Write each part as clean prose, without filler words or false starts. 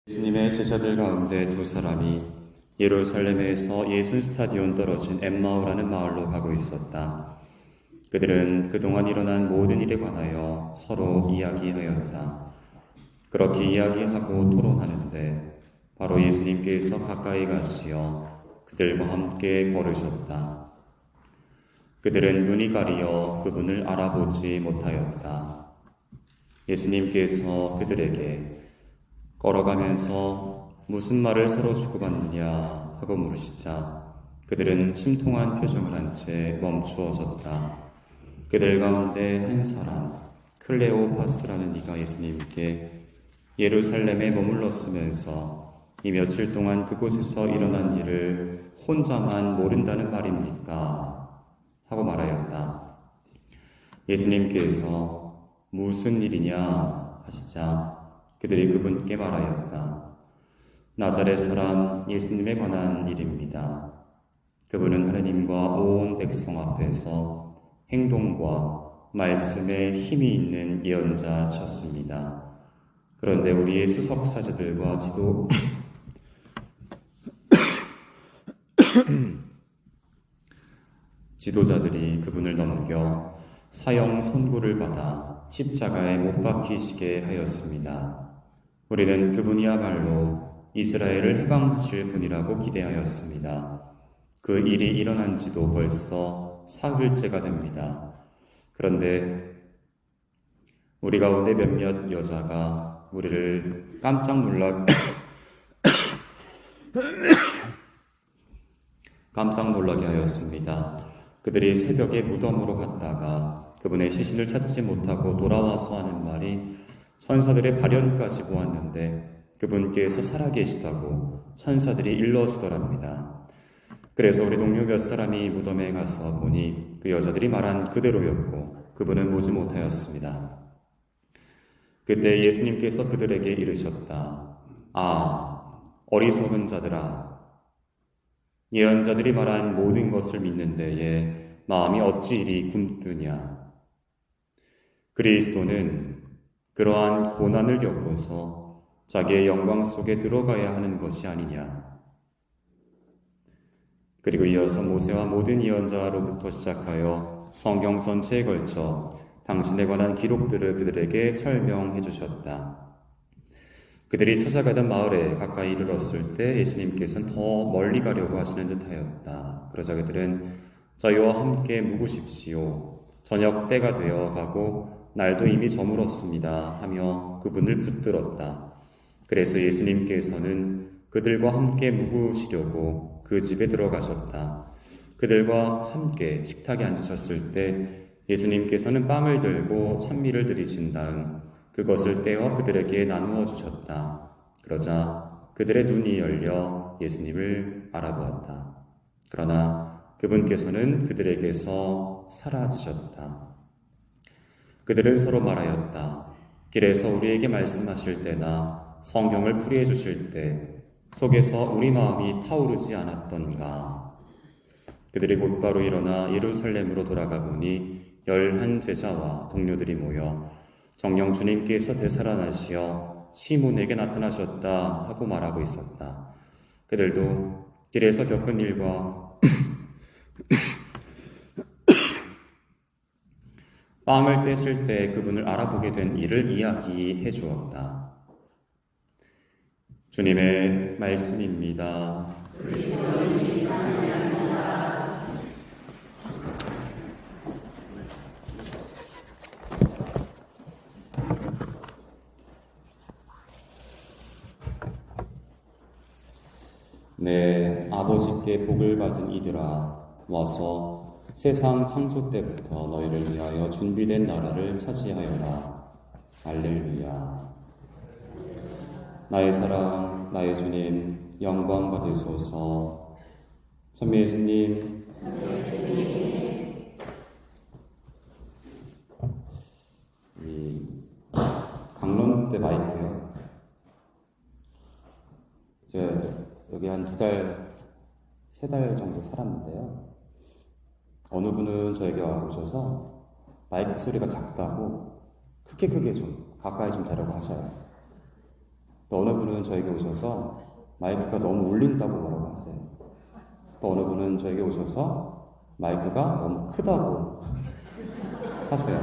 예수님의 제자들 가운데 두 사람이 예루살렘에서 예순 스타디온 떨어진 엠마오라는 마을로 가고 있었다. 그들은 그동안 일어난 모든 일에 관하여 서로 이야기하였다. 그렇게 이야기하고 토론하는데 바로 예수님께서 가까이 가시어 그들과 함께 걸으셨다. 그들은 눈이 가리어 그분을 알아보지 못하였다. 예수님께서 그들에게 걸어가면서 무슨 말을 서로 주고받느냐 하고 물으시자 그들은 심통한 표정을 한 채 멈추어 섰다. 그들 가운데 한 사람 클레오파스라는 이가 예수님께 예루살렘에 머물렀으면서 이 며칠 동안 그곳에서 일어난 일을 혼자만 모른다는 말입니까? 하고 말하였다. 예수님께서 무슨 일이냐 하시자 그들이 그분께 말하였다. 나사렛 사람 예수님에 관한 일입니다. 그분은 하느님과 온 백성 앞에서 행동과 말씀에 힘이 있는 예언자셨습니다. 그런데 우리의 수석사제들과 지도자들이 그분을 넘겨 사형 선고를 받아 십자가에 못 박히시게 하였습니다. 우리는 그분이야말로 이스라엘을 해방하실 분이라고 기대하였습니다. 그 일이 일어난 지도 벌써 사흘째가 됩니다. 그런데 우리 가운데 몇몇 여자가 우리를 깜짝 놀라게 하였습니다. 그들이 새벽에 무덤으로 갔다가 그분의 시신을 찾지 못하고 돌아와서 하는 말이 천사들의 발현까지 보았는데 그분께서 살아계시다고 천사들이 일러주더랍니다. 그래서 우리 동료 몇 사람이 무덤에 가서 보니 그 여자들이 말한 그대로였고 그분은 보지 못하였습니다. 그때 예수님께서 그들에게 이르셨다. 아, 어리석은 자들아! 예언자들이 말한 모든 것을 믿는 데에 마음이 어찌 이리 굼뜨냐. 그리스도는 그러한 고난을 겪어서 자기의 영광 속에 들어가야 하는 것이 아니냐. 그리고 이어서 모세와 모든 예언자로부터 시작하여 성경 전체에 걸쳐 당신에 관한 기록들을 그들에게 설명해 주셨다. 그들이 찾아가던 마을에 가까이 이르렀을 때 예수님께서는 더 멀리 가려고 하시는 듯하였다. 그러자 그들은 저희와 함께 묵으십시오. 저녁 때가 되어 가고 날도 이미 저물었습니다 하며 그분을 붙들었다. 그래서 예수님께서는 그들과 함께 묵으시려고 그 집에 들어가셨다. 그들과 함께 식탁에 앉으셨을 때 예수님께서는 빵을 들고 찬미를 드리신 다음 그것을 떼어 그들에게 나누어 주셨다. 그러자 그들의 눈이 열려 예수님을 알아보았다. 그러나 그분께서는 그들에게서 사라지셨다. 그들은 서로 말하였다. 길에서 우리에게 말씀하실 때나 성경을 풀이해 주실 때 속에서 우리 마음이 타오르지 않았던가. 그들이 곧바로 일어나 예루살렘으로 돌아가 보니 11 제자와 동료들이 모여 정녕 주님께서 되살아나시어 시몬에게 나타나셨다 하고 말하고 있었다. 그들도 길에서 겪은 일과 빵을 떼실 때 그분을 알아보게 된 일을 이야기해 주었다. 주님의 말씀입니다. 내 아버지께 복을 받은 이들아, 와서 세상 창조 때부터 너희를 위하여 준비된 나라를 차지하여라. 할렐루야. 나의 사랑, 나의 주님, 영광 받으소서. 참 예수님, 이 강론 때 마이크요. 제가 여기 한 2달, 3달 정도 살았는데요. 어느 분은 저에게 오셔서 마이크 소리가 작다고 크게 좀 가까이 좀 대라고 하셔요. 또 어느 분은 저에게 오셔서 마이크가 너무 울린다고 뭐라고 하세요. 또 어느 분은 저에게 오셔서 마이크가 너무 크다고 하세요.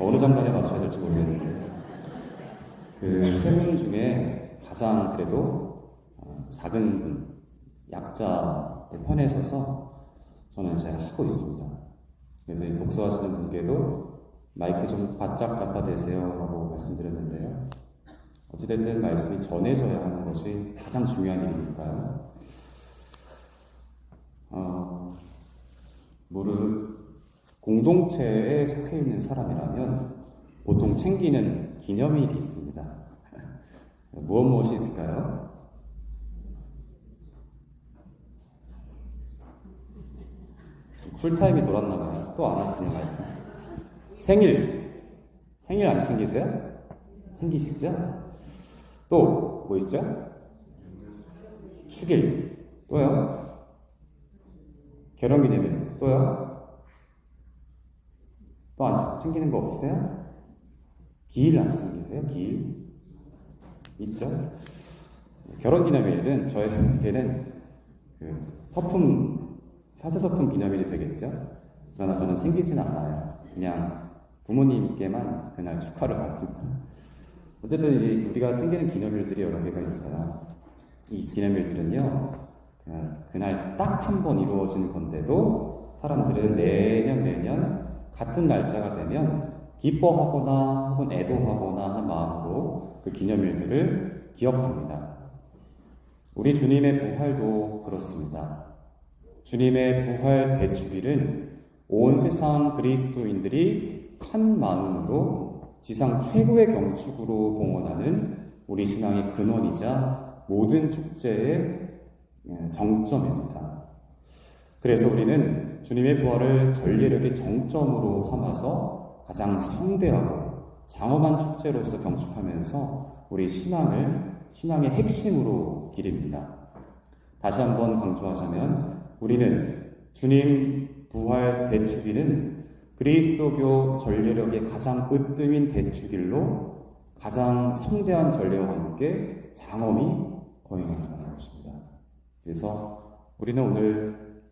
어느 장단에 맞춰야 될지 모르겠는데 그 세 분 중에 가장 그래도 작은 분, 약자의 편에 서서 저는 이제 하고 있습니다. 그래서 이 독서하시는 분께도 마이크 좀 바짝 갖다 대세요 라고 말씀드렸는데요. 어찌됐든 말씀이 전해져야 하는 것이 가장 중요한 일이니까요. 무릇 공동체에 속해 있는 사람이라면 보통 챙기는 기념일이 있습니다. 무엇이 있을까요? 쿨타임이 돌았나봐요. 또 안 하시는 말씀. 생일 안 챙기세요? 챙기시죠? 또 뭐 있죠? 축일 또요? 결혼기념일 또요? 또 안 챙기는 거 없으세요? 기일 안 챙기세요? 기일? 있죠? 결혼기념일은 저에게는 사제서품 기념일이 되겠죠? 그러나 저는 챙기지는 않아요. 그냥 부모님께만 그날 축하를 받습니다. 어쨌든 우리가 챙기는 기념일들이 여러 개가 있어요. 이 기념일들은요, 그날 딱 한 번 이루어진 건데도 사람들은 매년 같은 날짜가 되면 기뻐하거나 혹은 애도하거나 하는 마음으로 그 기념일들을 기억합니다. 우리 주님의 부활도 그렇습니다. 주님의 부활 대축일은 온 세상 그리스도인들이 한 마음으로 지상 최고의 경축으로 봉헌하는 우리 신앙의 근원이자 모든 축제의 정점입니다. 그래서 우리는 주님의 부활을 전례력의 정점으로 삼아서 가장 성대하고 장엄한 축제로서 경축하면서 우리 신앙의 핵심으로 기립니다. 다시 한번 강조하자면 우리는 주님 부활 대축일은 그리스도교 전례력의 가장 으뜸인 대축일로 가장 성대한 전례와 함께 장엄히 거행한다는 것입니다. 그래서 우리는 오늘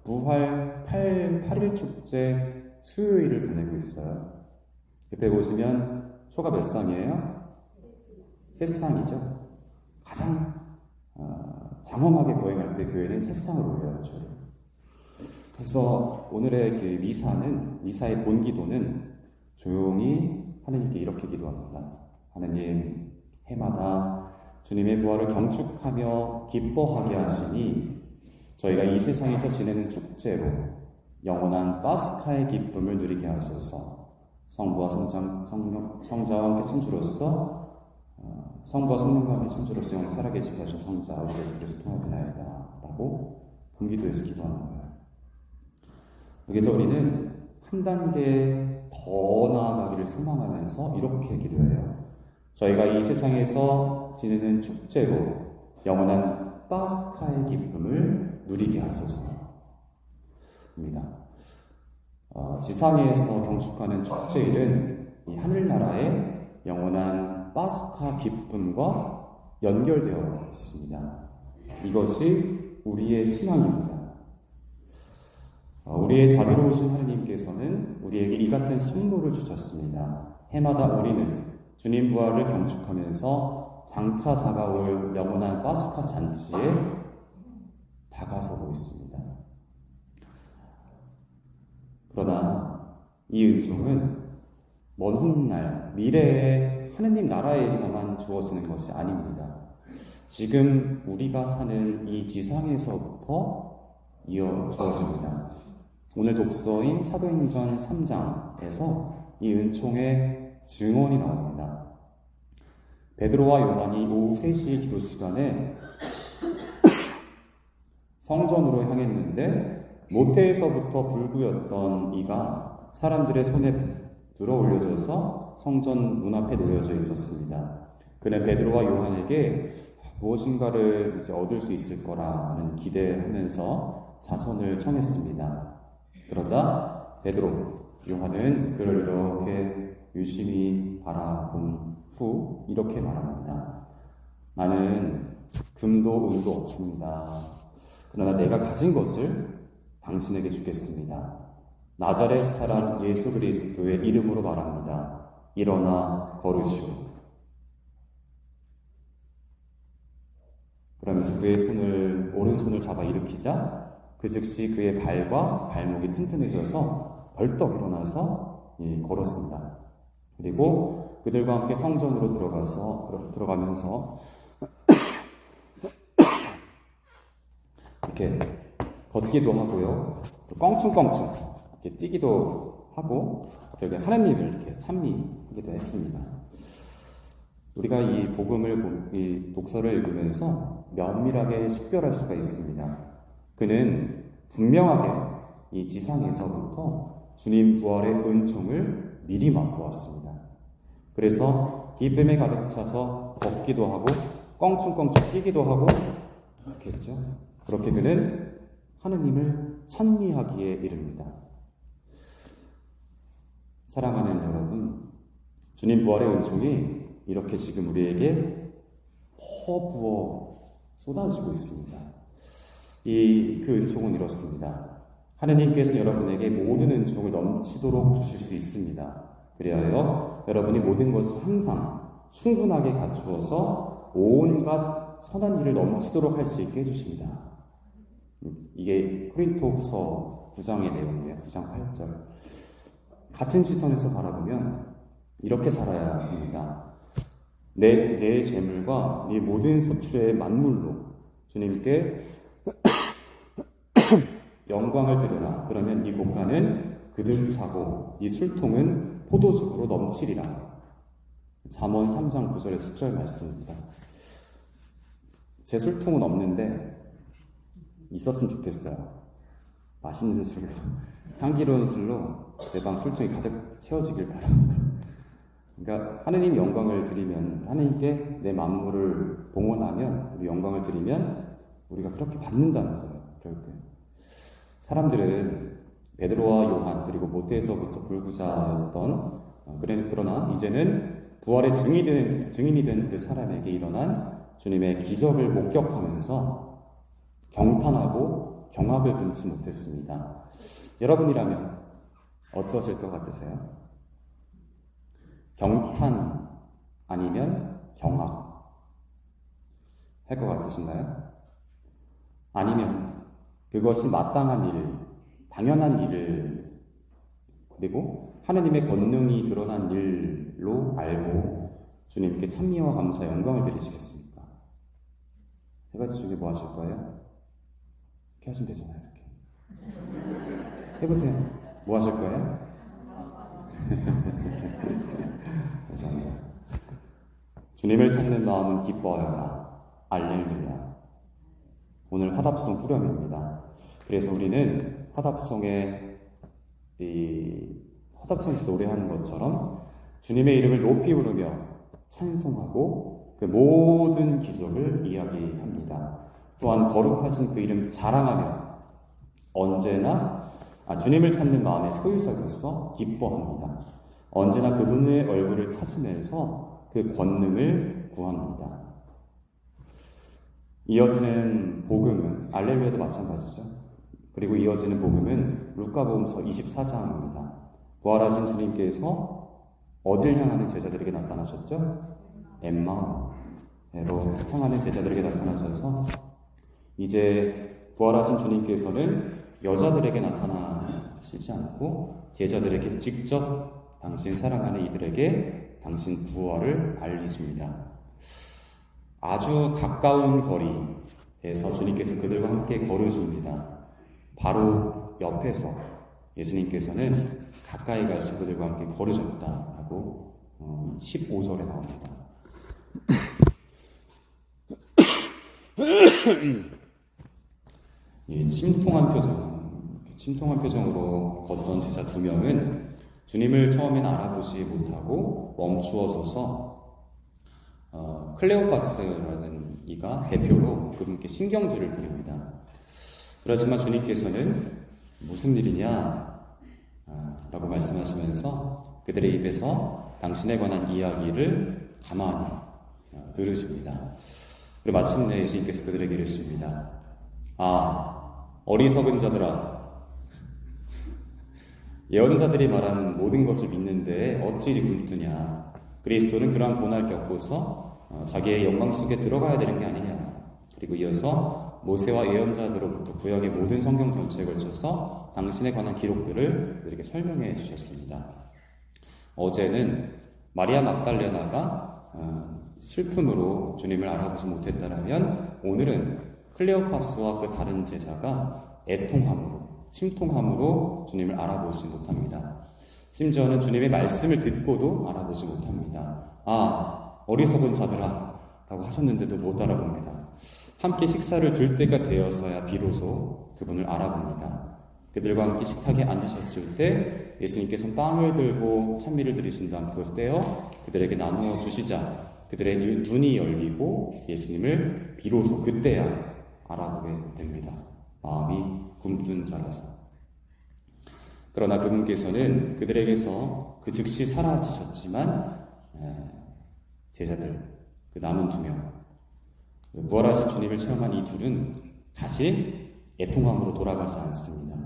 부활 8일 축제 수요일을 보내고 있어요. 옆에 보시면 초가 몇 쌍이에요? 3쌍이죠. 가장 장엄하게 거행할 때 교회는 3쌍을 올려요, 저를. 그래서 오늘의 그 미사의 본기도는 조용히 하느님께 이렇게 기도합니다. 하느님, 해마다 주님의 부활을 경축하며 기뻐하게 하시니 저희가 이 세상에서 지내는 축제로 영원한 파스카의 기쁨을 누리게 하소서. 성부와 성자와 함께 천주로서 성부와 성령과 함께 천주로서 영원히 살아계시게 하신 성자 우리 예수 그리스도 통하옵나이다 라고 본기도에서 기도하는 거예요. 여기서 우리는 한 단계 더 나아가기를 소망하면서 이렇게 기도해요. 저희가 이 세상에서 지내는 축제로 영원한 파스카의 기쁨을 누리게 하소서입니다. 지상에서 경축하는 축제일은 이 하늘나라의 영원한 파스카 기쁨과 연결되어 있습니다. 이것이 우리의 신앙입니다. 우리의 자비로우신 하느님께서는 우리에게 이 같은 선물을 주셨습니다. 해마다 우리는 주님 부활을 경축하면서 장차 다가올 영원한 파스카 잔치에 다가서고 있습니다. 그러나 이 은총은 먼 훗날 미래의 하느님 나라에서만 주어지는 것이 아닙니다. 지금 우리가 사는 이 지상에서부터 이어 주어집니다. 오늘 독서인 사도행전 3장에서 이 은총의 증언이 나옵니다. 베드로와 요한이 오후 3시 기도 시간에 성전으로 향했는데 모태에서부터 불구였던 이가 사람들의 손에 들어 올려져서 성전 문 앞에 놓여져 있었습니다. 그는 베드로와 요한에게 무엇인가를 이제 얻을 수 있을 거라는 기대하면서 자선을 청했습니다. 그러자 베드로, 요한은 그를 이렇게 유심히 바라본 후 이렇게 말합니다. 나는 금도 은도 없습니다. 그러나 내가 가진 것을 당신에게 주겠습니다. 나자렛 사람 예수 그리스도의 이름으로 말합니다. 일어나 걸으시오. 그러면서 그의 오른손을 잡아 일으키자 그 즉시 그의 발과 발목이 튼튼해져서 벌떡 일어나서 걸었습니다. 그리고 그들과 함께 성전으로 들어가면서 이렇게 걷기도 하고요. 또 껑충껑충 이렇게 뛰기도 하고 결국에 하나님을 이렇게 찬미하기도 했습니다. 우리가 이 복음을, 이 독서를 읽으면서 면밀하게 식별할 수가 있습니다. 그는 분명하게 이 지상에서부터 주님 부활의 은총을 미리 맛보았습니다. 그래서 기쁨에 가득 차서 걷기도 하고 껑충껑충 뛰기도 하고 이렇게 했죠. 그렇게 그는 하느님을 찬미하기에 이릅니다. 사랑하는 여러분, 주님 부활의 은총이 이렇게 지금 우리에게 퍼부어 쏟아지고 있습니다. 그 은총은 이렇습니다. 하느님께서 여러분에게 모든 은총을 넘치도록 주실 수 있습니다. 그리하여 여러분이 모든 것을 항상 충분하게 갖추어서 온갖 선한 일을 넘치도록 할 수 있게 해주십니다. 이게 고린토후서 9장의 내용이에요. 9장 8절. 같은 시선에서 바라보면 이렇게 살아야 합니다. 내 재물과 네 모든 소출의 만물로 주님께 영광을 드려라. 그러면 이 곡간은 그들 차고 이 술통은 포도즙으로 넘치리라. 잠언 3장 9절에서 10절 말씀입니다. 제 술통은 없는데 있었으면 좋겠어요. 맛있는 술로, 향기로운 술로 제 방 술통이 가득 채워지길 바랍니다. 그러니까 하느님 영광을 드리면, 하느님께 내 만물을 봉헌하면, 우리 영광을 드리면 우리가 그렇게 받는다는 거예요. 결국 사람들은 베드로와 요한 그리고 모태에서부터 불구자였던, 그러나 이제는 부활의 증인이 된 그 사람에게 일어난 주님의 기적을 목격하면서 경탄하고 경악을 금치 못했습니다. 여러분이라면 어떠실 것 같으세요? 경탄 아니면 경악 할 것 같으신가요? 아니면 그것이 마땅한 일, 당연한 일을, 그리고 하느님의 권능이 드러난 일로 알고 주님께 찬미와 감사, 영광을 드리시겠습니까? 세 가지 중에 뭐 하실 거예요? 이렇게 하시면 되잖아요. 이렇게 해보세요. 뭐 하실 거예요? 감사합니다. 주님을 찾는 마음은 기뻐하여라. 알렐루야. 오늘 화답송 후렴입니다. 그래서 우리는 화답송에서 노래하는 것처럼 주님의 이름을 높이 부르며 찬송하고 그 모든 기적을 이야기합니다. 또한 거룩하신 그 이름 자랑하며 언제나 주님을 찾는 마음의 소유자로서 기뻐합니다. 언제나 그분의 얼굴을 찾으면서 그 권능을 구합니다. 이어지는 복음은 알렐루야도 마찬가지죠. 그리고 이어지는 복음은 루카복음서 24장입니다. 부활하신 주님께서 어딜 향하는 제자들에게 나타나셨죠? 엠마오로 향하는 제자들에게 나타나셔서 이제 부활하신 주님께서는 여자들에게 나타나시지 않고 제자들에게 직접 당신 사랑하는 이들에게 당신 부활을 알리십니다. 아주 가까운 거리에서 주님께서 그들과 함께 걸으십니다. 바로 옆에서 예수님께서는 가까이 가시 그들과 함께 걸으셨다라고 15절에 나옵니다. 침통한 표정으로 걷던 제자 2명은 주님을 처음엔 알아보지 못하고 멈추어 서서 클레오파스라는 이가 대표로 그분께 신경질을 부립니다. 그렇지만 주님께서는 무슨 일이냐 라고 말씀하시면서 그들의 입에서 당신에 관한 이야기를 가만히 들으십니다. 그리고 마침내 예수님께서 그들에게 이르십니다. 어리석은 자들아, 예언자들이 말한 모든 것을 믿는데 어찌 이리 굶뜨냐. 그리스도는 그러한 고난을 겪고서 자기의 영광 속에 들어가야 되는 게 아니냐. 그리고 이어서 모세와 예언자들로부터 구약의 모든 성경 전체에 걸쳐서 당신에 관한 기록들을 그들에게 설명해 주셨습니다. 어제는 마리아 막달레나가 슬픔으로 주님을 알아보지 못했다라면, 오늘은 클레오파스와 그 다른 제자가 애통함으로, 침통함으로 주님을 알아보지 못합니다. 심지어는 주님의 말씀을 듣고도 알아보지 못합니다. 어리석은 자들아 라고 하셨는데도 못 알아봅니다. 함께 식사를 줄 때가 되어서야 비로소 그분을 알아봅니다. 그들과 함께 식탁에 앉으셨을 때 예수님께서는 빵을 들고 찬미를 드리신 다음 그것을 떼어 그들에게 나누어 주시자 그들의 눈이 열리고 예수님을 비로소 그때야 알아보게 됩니다. 마음이 굼뜬 자라서. 그러나 그분께서는 그들에게서 그 즉시 사라지셨지만 제자들, 그 남은 2명, 부활하신 주님을 체험한 이 둘은 다시 애통함으로 돌아가지 않습니다.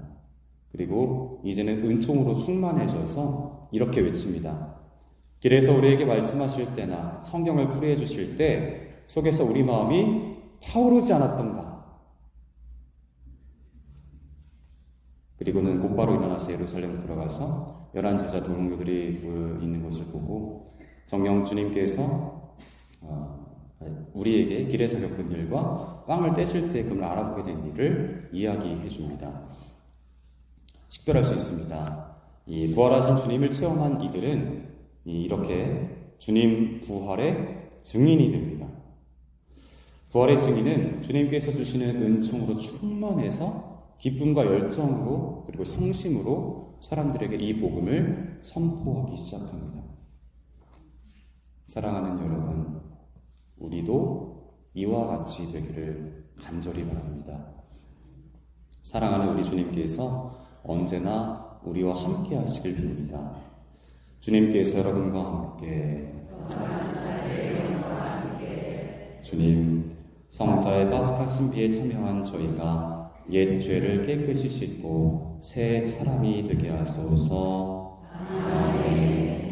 그리고 이제는 은총으로 충만해져서 이렇게 외칩니다. 길에서 우리에게 말씀하실 때나 성경을 풀이해 주실 때 속에서 우리 마음이 타오르지 않았던가. 그리고는 곧바로 일어나서 예루살렘으로 돌아가서 11 제자 동료들이 있는 것을 보고 정녕 주님께서 우리에게 길에서 겪은 일과 빵을 떼실 때 그분을 알아보게 된 일을 이야기해 줍니다. 식별할 수 있습니다. 이 부활하신 주님을 체험한 이들은 이렇게 주님 부활의 증인이 됩니다. 부활의 증인은 주님께서 주시는 은총으로 충만해서 기쁨과 열정으로 그리고 성심으로 사람들에게 이 복음을 선포하기 시작합니다. 사랑하는 여러분, 우리도 이와 같이 되기를 간절히 바랍니다. 사랑하는 우리 주님께서 언제나 우리와 함께 하시길 빕니다. 주님께서 여러분과 함께, 주님, 성자의 파스카 신비에 참여한 저희가 옛 죄를 깨끗이 씻고 새 사람이 되게 하소서. 아멘.